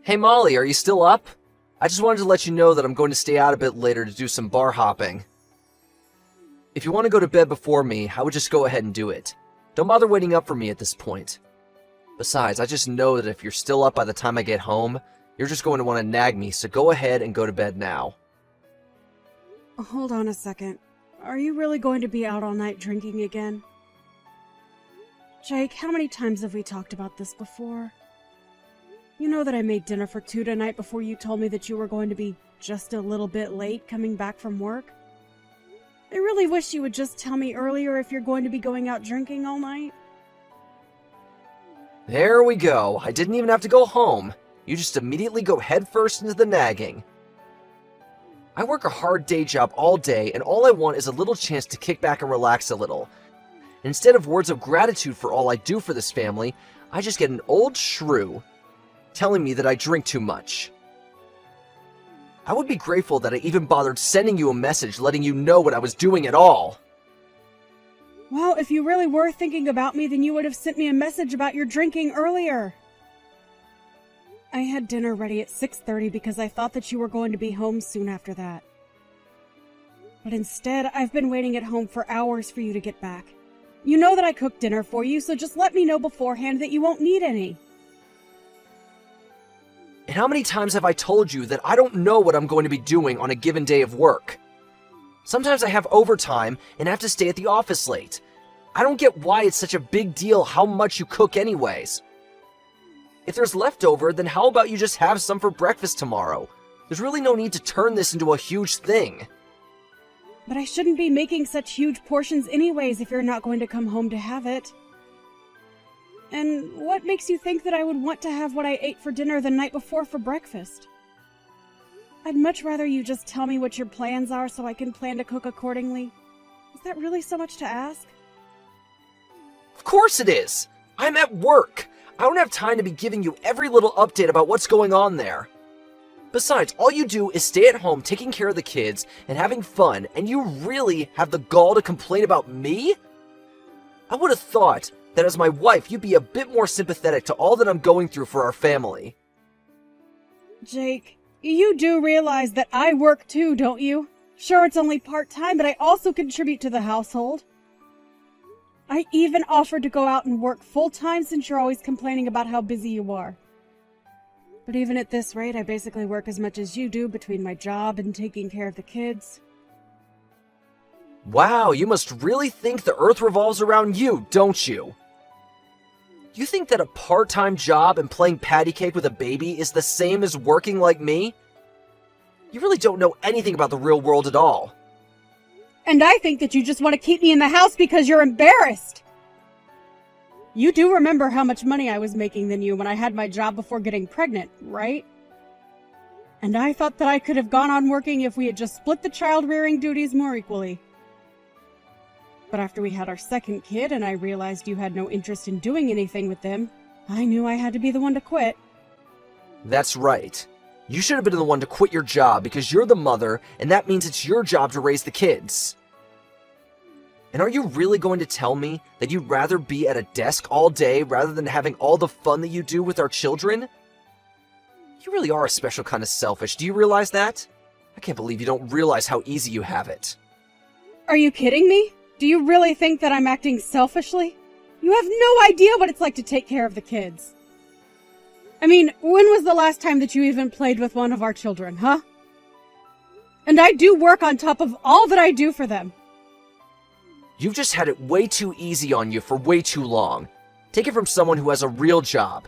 Hey Molly, are you still up? I just wanted to let you know that I'm going to stay out a bit later to do some bar hopping. If you want to go to bed before me, I would just go ahead and do it. Don't bother waiting up for me at this point. Besides, I just know that if you're still up by the time I get home, you're just going to want to nag me, so go ahead and go to bed now. Hold on a second. Are you really going to be out all night drinking again? Jake, how many times have we talked about this before? You know that I made dinner for two tonight before you told me that you were going to be just a little bit late coming back from work? I really wish you would just tell me earlier if you're going to be going out drinking all night. There we go. I didn't even have to go home. You just immediately go headfirst into the nagging. I work a hard day job all day, and all I want is a little chance to kick back and relax a little. Instead of words of gratitude for all I do for this family, I just get an old shrew telling me that I drink too much. I would be grateful that I even bothered sending you a message letting you know what I was doing at all. Well, if you really were thinking about me, then you would have sent me a message about your drinking earlier. I had dinner ready at 6:30 because I thought that you were going to be home soon after that. But instead, I've been waiting at home for hours for you to get back. You know that I cooked dinner for you, so just let me know beforehand that you won't need any. And how many times have I told you that I don't know what I'm going to be doing on a given day of work? Sometimes I have overtime and have to stay at the office late. I don't get why it's such a big deal how much you cook anyways. If there's leftover, then how about you just have some for breakfast tomorrow? There's really no need to turn this into a huge thing. But I shouldn't be making such huge portions anyways if you're not going to come home to have it. And what makes you think that I would want to have what I ate for dinner the night before for breakfast? I'd much rather you just tell me what your plans are so I can plan to cook accordingly. Is that really so much to ask? Of course it is! I'm at work! I don't have time to be giving you every little update about what's going on there. Besides, all you do is stay at home taking care of the kids and having fun, and you really have the gall to complain about me? I would have thought that as my wife, you'd be a bit more sympathetic to all that I'm going through for our family. Jake, you do realize that I work too, don't you? Sure, it's only part-time, but I also contribute to the household. I even offered to go out and work full-time since you're always complaining about how busy you are. But even at this rate, I basically work as much as you do between my job and taking care of the kids. Wow, you must really think the earth revolves around you, don't you? You think that a part-time job and playing patty cake with a baby is the same as working like me? You really don't know anything about the real world at all. And I think that you just want to keep me in the house because you're embarrassed. You do remember how much money I was making than you when I had my job before getting pregnant, right? And I thought that I could have gone on working if we had just split the child-rearing duties more equally. But after we had our second kid and I realized you had no interest in doing anything with them, I knew I had to be the one to quit. That's right. You should have been the one to quit your job because you're the mother, and that means it's your job to raise the kids. And are you really going to tell me that you'd rather be at a desk all day rather than having all the fun that you do with our children? You really are a special kind of selfish. Do you realize that? I can't believe you don't realize how easy you have it. Are you kidding me? Do you really think that I'm acting selfishly? You have no idea what it's like to take care of the kids. I mean, when was the last time that you even played with one of our children, huh? And I do work on top of all that I do for them. You've just had it way too easy on you for way too long. Take it from someone who has a real job.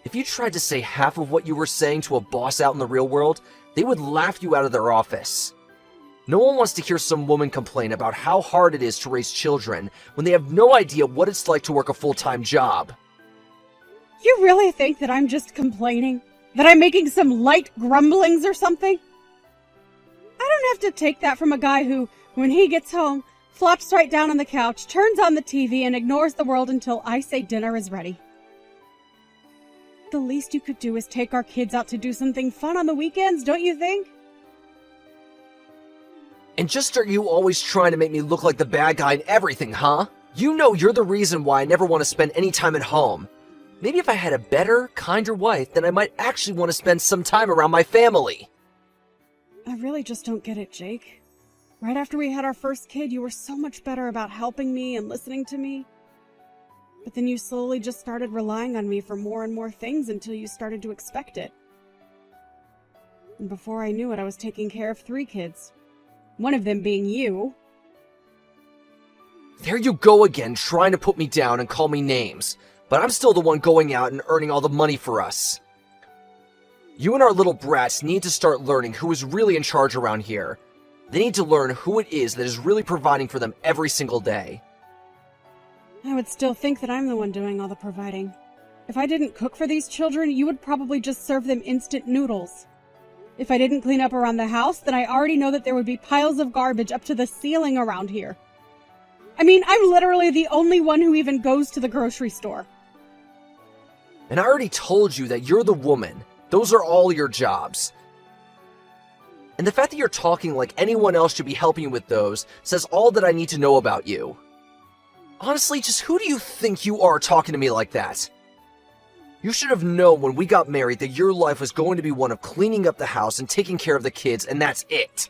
If you tried to say half of what you were saying to a boss out in the real world, they would laugh you out of their office. No one wants to hear some woman complain about how hard it is to raise children when they have no idea what it's like to work a full-time job. You really think that I'm just complaining? That I'm making some light grumblings or something? I don't have to take that from a guy who, when he gets home, flops right down on the couch, turns on the TV, and ignores the world until I say dinner is ready. The least you could do is take our kids out to do something fun on the weekends, don't you think? And just are you always trying to make me look like the bad guy in everything, huh? You know you're the reason why I never want to spend any time at home. Maybe if I had a better, kinder wife, then I might actually want to spend some time around my family. I really just don't get it, Jake. Right after we had our first kid, you were so much better about helping me and listening to me. But then you slowly just started relying on me for more and more things until you started to expect it. And before I knew it, I was taking care of 3 kids. One of them being you. There you go again, trying to put me down and call me names. But I'm still the one going out and earning all the money for us. You and our little brats need to start learning who is really in charge around here. They need to learn who it is that is really providing for them every single day. I would still think that I'm the one doing all the providing. If I didn't cook for these children, you would probably just serve them instant noodles. If I didn't clean up around the house, then I already know that there would be piles of garbage up to the ceiling around here. I mean, I'm literally the only one who even goes to the grocery store. And I already told you that you're the woman. Those are all your jobs. And the fact that you're talking like anyone else should be helping you with those says all that I need to know about you. Honestly, just who do you think you are talking to me like that? You should have known when we got married that your life was going to be one of cleaning up the house and taking care of the kids, and that's it.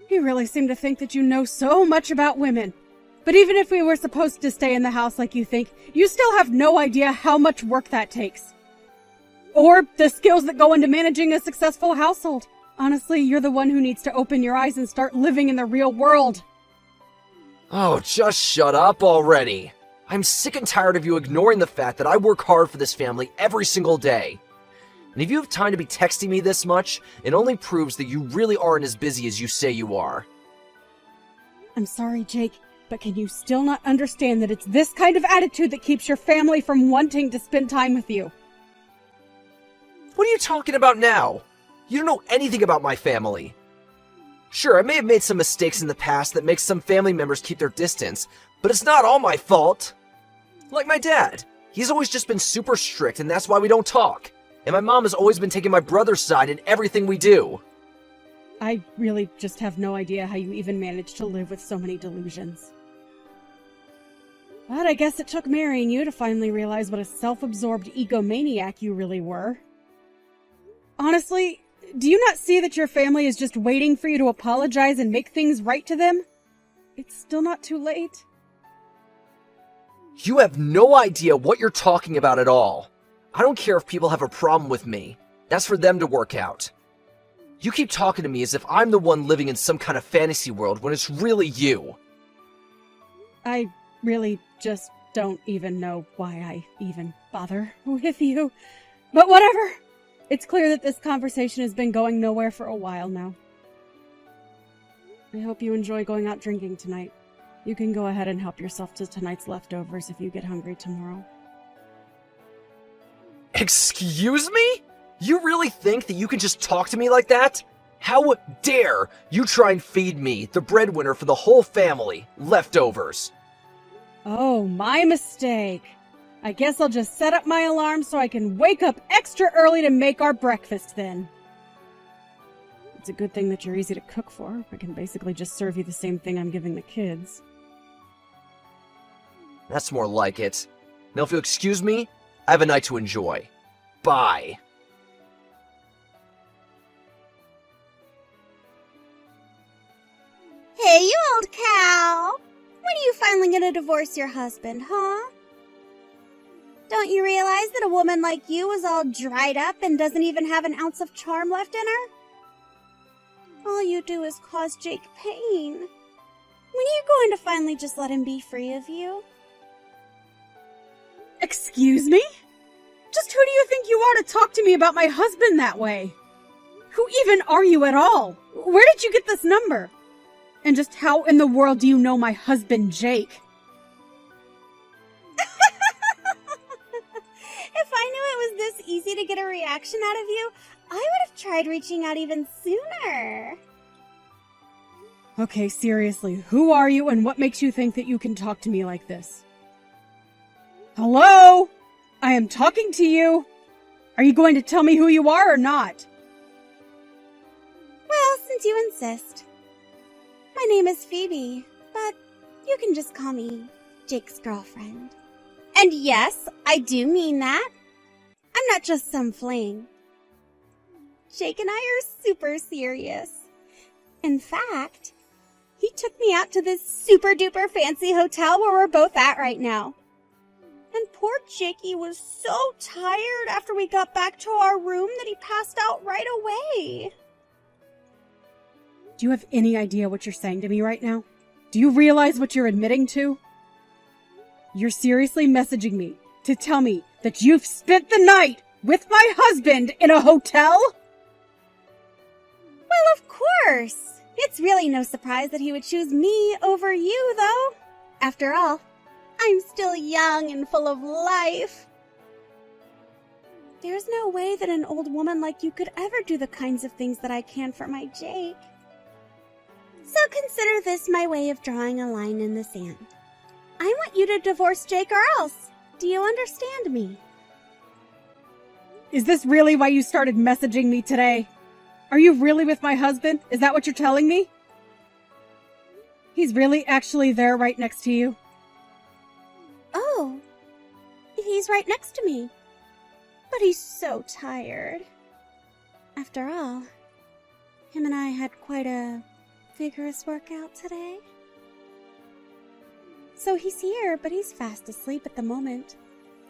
You really seem to think that you know so much about women. But even if we were supposed to stay in the house like you think, you still have no idea how much work that takes. Or the skills that go into managing a successful household. Honestly, you're the one who needs to open your eyes and start living in the real world. Oh, just shut up already. I'm sick and tired of you ignoring the fact that I work hard for this family every single day. And if you have time to be texting me this much, it only proves that you really aren't as busy as you say you are. I'm sorry, Jake, but can you still not understand that it's this kind of attitude that keeps your family from wanting to spend time with you? What are you talking about now? You don't know anything about my family. Sure, I may have made some mistakes in the past that make some family members keep their distance, but it's not all my fault. Like my dad. He's always just been super strict, and that's why we don't talk. And my mom has always been taking my brother's side in everything we do. I really just have no idea how you even manage to live with so many delusions. But I guess it took marrying you to finally realize what a self-absorbed egomaniac you really were. Honestly, do you not see that your family is just waiting for you to apologize and make things right to them? It's still not too late. You have no idea what you're talking about at all. I don't care if people have a problem with me. That's for them to work out. You keep talking to me as if I'm the one living in some kind of fantasy world when it's really you. I really just don't even know why I even bother with you. But whatever. It's clear that this conversation has been going nowhere for a while now. I hope you enjoy going out drinking tonight. You can go ahead and help yourself to tonight's leftovers if you get hungry tomorrow. Excuse me? You really think that you can just talk to me like that? How dare you try and feed me, the breadwinner for the whole family, leftovers? Oh, my mistake. I guess I'll just set up my alarm so I can wake up extra early to make our breakfast then. It's a good thing that you're easy to cook for. I can basically just serve you the same thing I'm giving the kids. That's more like it. Now if you'll excuse me, I have a night to enjoy. Bye. Hey, you old cow! When are you finally gonna divorce your husband, huh? Don't you realize that a woman like you is all dried up and doesn't even have an ounce of charm left in her? All you do is cause Jake pain. When are you going to finally just let him be free of you? Excuse me? Just who do you think you are to talk to me about my husband that way? Who even are you at all? Where did you get this number? And just how in the world do you know my husband, Jake? If I knew it was this easy to get a reaction out of you, I would have tried reaching out even sooner. Okay, seriously, who are you and what makes you think that you can talk to me like this? Hello? I am talking to you. Are you going to tell me who you are or not? Well, since you insist. My name is Phoebe, but you can just call me Jake's girlfriend. And yes, I do mean that. I'm not just some fling. Jake and I are super serious. In fact, he took me out to this super duper fancy hotel where we're both at right now. And poor Jakey was so tired after we got back to our room that he passed out right away. Do you have any idea what you're saying to me right now? Do you realize what you're admitting to? You're seriously messaging me to tell me that you've spent the night with my husband in a hotel? Well, of course. It's really no surprise that he would choose me over you, though. After all, I'm still young and full of life. There's no way that an old woman like you could ever do the kinds of things that I can for my Jake. So consider this my way of drawing a line in the sand. I want you to divorce Jake or else. Do you understand me? Is this really why you started messaging me today? Are you really with my husband? Is that what you're telling me? He's really actually there right next to you? Oh, he's right next to me. But he's so tired. After all, him and I had quite a vigorous workout today. So he's here, but he's fast asleep at the moment.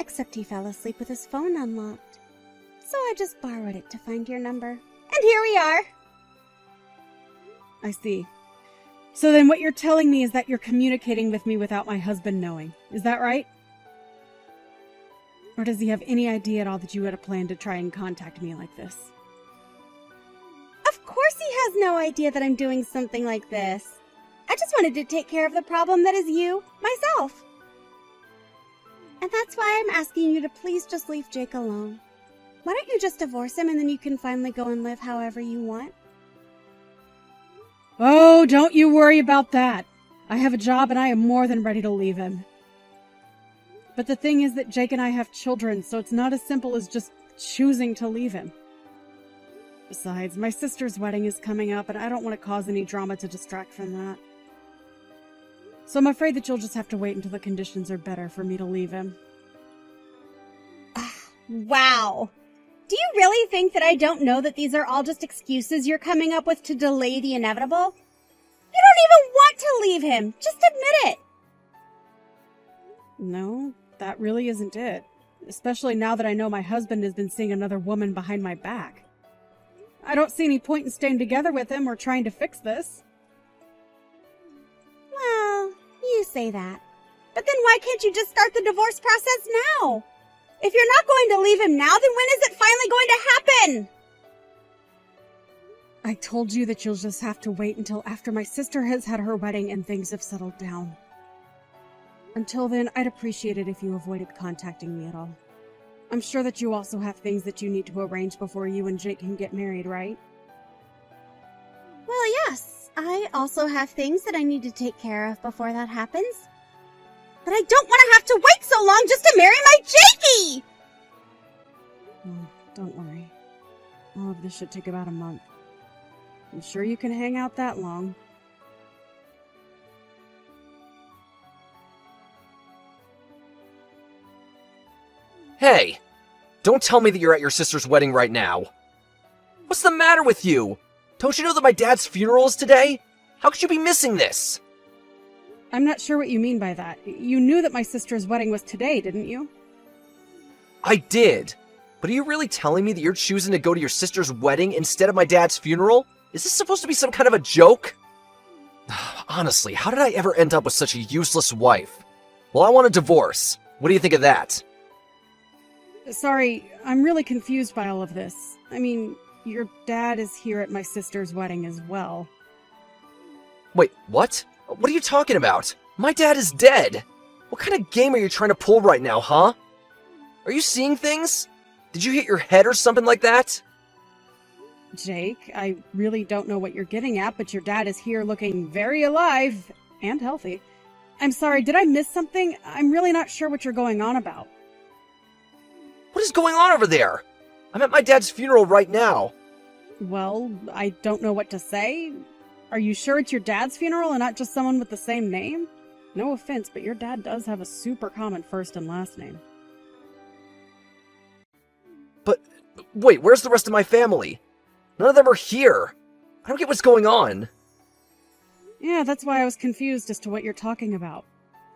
Except he fell asleep with his phone unlocked. So I just borrowed it to find your number. And here we are. I see. So then what you're telling me is that you're communicating with me without my husband knowing. Is that right? Or does he have any idea at all that you had a plan to try and contact me like this? Of course he has no idea that I'm doing something like this. I just wanted to take care of the problem that is you, myself. And that's why I'm asking you to please just leave Jake alone. Why don't you just divorce him and then you can finally go and live however you want? Oh, don't you worry about that. I have a job and I am more than ready to leave him. But the thing is that Jake and I have children, so it's not as simple as just choosing to leave him. Besides, my sister's wedding is coming up and I don't want to cause any drama to distract from that. So I'm afraid that you'll just have to wait until the conditions are better for me to leave him. Wow. Do you really think that I don't know that these are all just excuses you're coming up with to delay the inevitable? You don't even want to leave him. Just admit it. No, that really isn't it. Especially now that I know my husband has been seeing another woman behind my back. I don't see any point in staying together with him or trying to fix this. Well, you say that. But then why can't you just start the divorce process now? If you're not going to leave him now, then when is it finally going to happen? I told you that you'll just have to wait until after my sister has had her wedding and things have settled down. Until then, I'd appreciate it if you avoided contacting me at all. I'm sure that you also have things that you need to arrange before you and Jake can get married, right? Well, yes. I also have things that I need to take care of before that happens. But I don't want to have to wait so long just to marry my Jakey! Oh, don't worry. All of this should take about a month. I'm sure you can hang out that long. Hey! Don't tell me that you're at your sister's wedding right now. What's the matter with you? Don't you know that my dad's funeral is today? How could you be missing this? I'm not sure what you mean by that. You knew that my sister's wedding was today, didn't you? I did. But are you really telling me that you're choosing to go to your sister's wedding instead of my dad's funeral? Is this supposed to be some kind of a joke? Honestly, how did I ever end up with such a useless wife? Well, I want a divorce. What do you think of that? Sorry, I'm really confused by all of this. I mean, your dad is here at my sister's wedding as well. Wait, what? What are you talking about? My dad is dead! What kind of game are you trying to pull right now, huh? Are you seeing things? Did you hit your head or something like that? Jake, I really don't know what you're getting at, but your dad is here looking very alive and healthy. I'm sorry, did I miss something? I'm really not sure what you're going on about. What is going on over there? I'm at my dad's funeral right now. Well, I don't know what to say. Are you sure it's your dad's funeral and not just someone with the same name? No offense, but your dad does have a super common first and last name. But, wait, where's the rest of my family? None of them are here. I don't get what's going on. Yeah, that's why I was confused as to what you're talking about.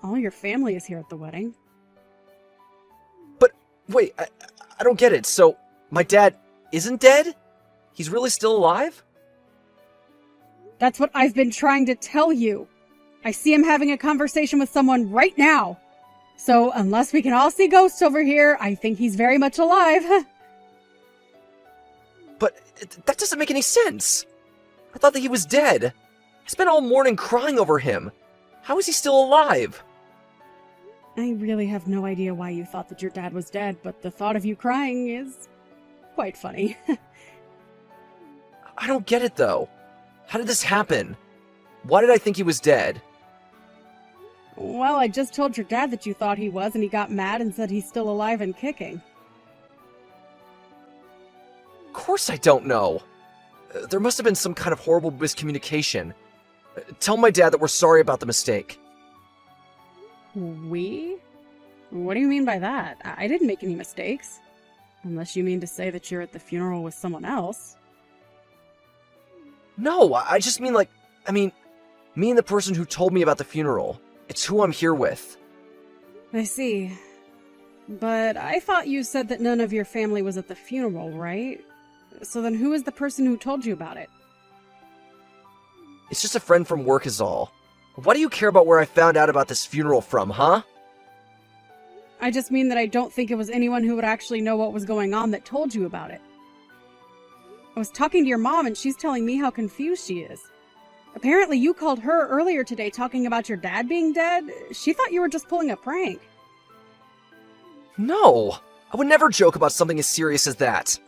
All your family is here at the wedding. But, wait, I don't get it. So, my dad isn't dead? He's really still alive? That's what I've been trying to tell you. I see him having a conversation with someone right now. So, unless we can all see ghosts over here, I think he's very much alive. But that doesn't make any sense. I thought that he was dead. I spent all morning crying over him. How is he still alive? I really have no idea why you thought that your dad was dead, but the thought of you crying is quite funny. I don't get it, though. How did this happen? Why did I think he was dead? Well, I just told your dad that you thought he was, and he got mad and said he's still alive and kicking. Of course I don't know. There must have been some kind of horrible miscommunication. Tell my dad that we're sorry about the mistake. We? What do you mean by that? I didn't make any mistakes. Unless you mean to say that you're at the funeral with someone else. No, I just mean me and the person who told me about the funeral. It's who I'm here with. I see. But I thought you said that none of your family was at the funeral, right? So then who is the person who told you about it? It's just a friend from work is all. Why do you care about where I found out about this funeral from, huh? I just mean that I don't think it was anyone who would actually know what was going on that told you about it. I was talking to your mom and she's telling me how confused she is. Apparently you called her earlier today talking about your dad being dead. She thought you were just pulling a prank. No, I would never joke about something as serious as that.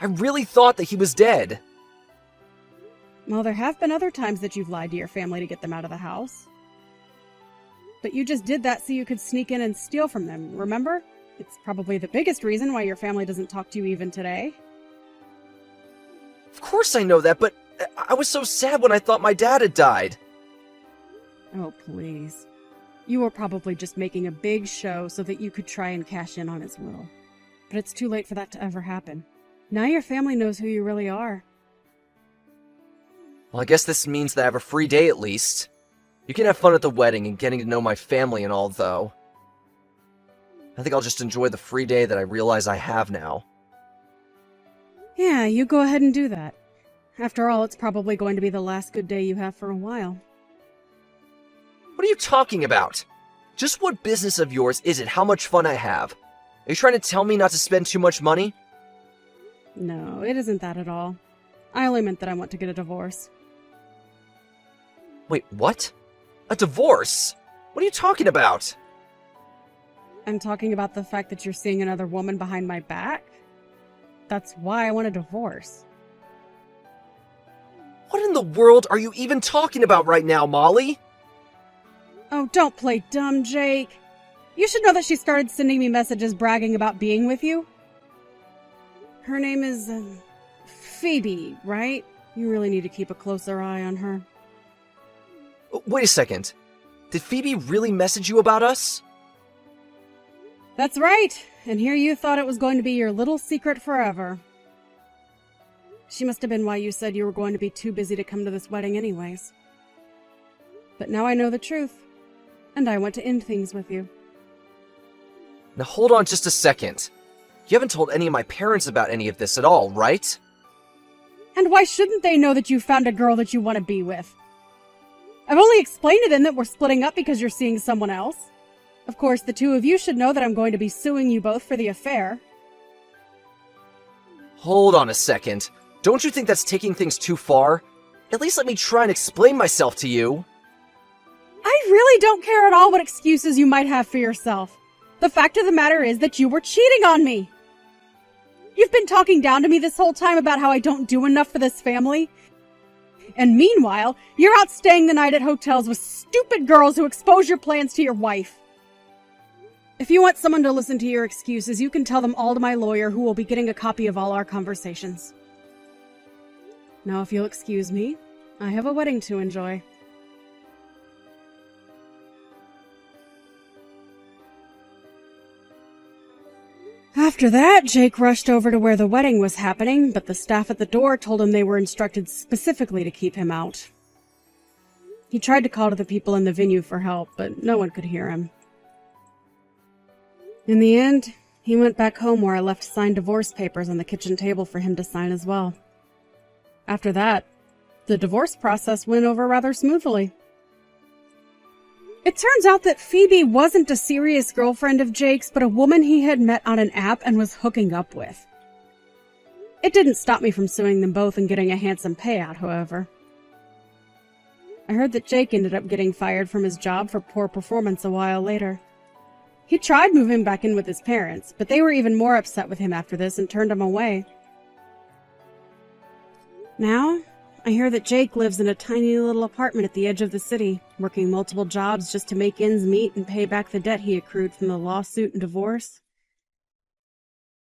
I really thought that he was dead. Well, there have been other times that you've lied to your family to get them out of the house. But you just did that so you could sneak in and steal from them, remember? It's probably the biggest reason why your family doesn't talk to you even today. Of course I know that, but I was so sad when I thought my dad had died. Oh, please. You were probably just making a big show so that you could try and cash in on his will. But it's too late for that to ever happen. Now your family knows who you really are. Well, I guess this means that I have a free day at least. You can have fun at the wedding and getting to know my family and all, though. I think I'll just enjoy the free day that I realize I have now. Yeah, you go ahead and do that. After all, it's probably going to be the last good day you have for a while. What are you talking about? Just what business of yours is it how much fun I have? Are you trying to tell me not to spend too much money? No, it isn't that at all. I only meant that I want to get a divorce. Wait, what? A divorce? What are you talking about? I'm talking about the fact that you're seeing another woman behind my back. That's why I want a divorce. What in the world are you even talking about right now, Molly? Oh, don't play dumb, Jake. You should know that she started sending me messages bragging about being with you. Her name is, Phoebe, right? You really need to keep a closer eye on her. Wait a second. Did Phoebe really message you about us? That's right. And here you thought it was going to be your little secret forever. She must have been why you said you were going to be too busy to come to this wedding anyways. But now I know the truth, and I want to end things with you. Now hold on just a second. You haven't told any of my parents about any of this at all, right? And why shouldn't they know that you found a girl that you want to be with? I've only explained to them that we're splitting up because you're seeing someone else. Of course, the two of you should know that I'm going to be suing you both for the affair. Hold on a second. Don't you think that's taking things too far? At least let me try and explain myself to you. I really don't care at all what excuses you might have for yourself. The fact of the matter is that you were cheating on me. You've been talking down to me this whole time about how I don't do enough for this family. And meanwhile, you're out staying the night at hotels with stupid girls who expose your plans to your wife. If you want someone to listen to your excuses, you can tell them all to my lawyer, who will be getting a copy of all our conversations. Now, if you'll excuse me, I have a wedding to enjoy. After that, Jake rushed over to where the wedding was happening, but the staff at the door told him they were instructed specifically to keep him out. He tried to call to the people in the venue for help, but no one could hear him. In the end, he went back home where I left signed divorce papers on the kitchen table for him to sign as well. After that, the divorce process went over rather smoothly. It turns out that Phoebe wasn't a serious girlfriend of Jake's, but a woman he had met on an app and was hooking up with. It didn't stop me from suing them both and getting a handsome payout, however. I heard that Jake ended up getting fired from his job for poor performance a while later. He tried moving back in with his parents, but they were even more upset with him after this and turned him away. Now, I hear that Jake lives in a tiny little apartment at the edge of the city, working multiple jobs just to make ends meet and pay back the debt he accrued from the lawsuit and divorce.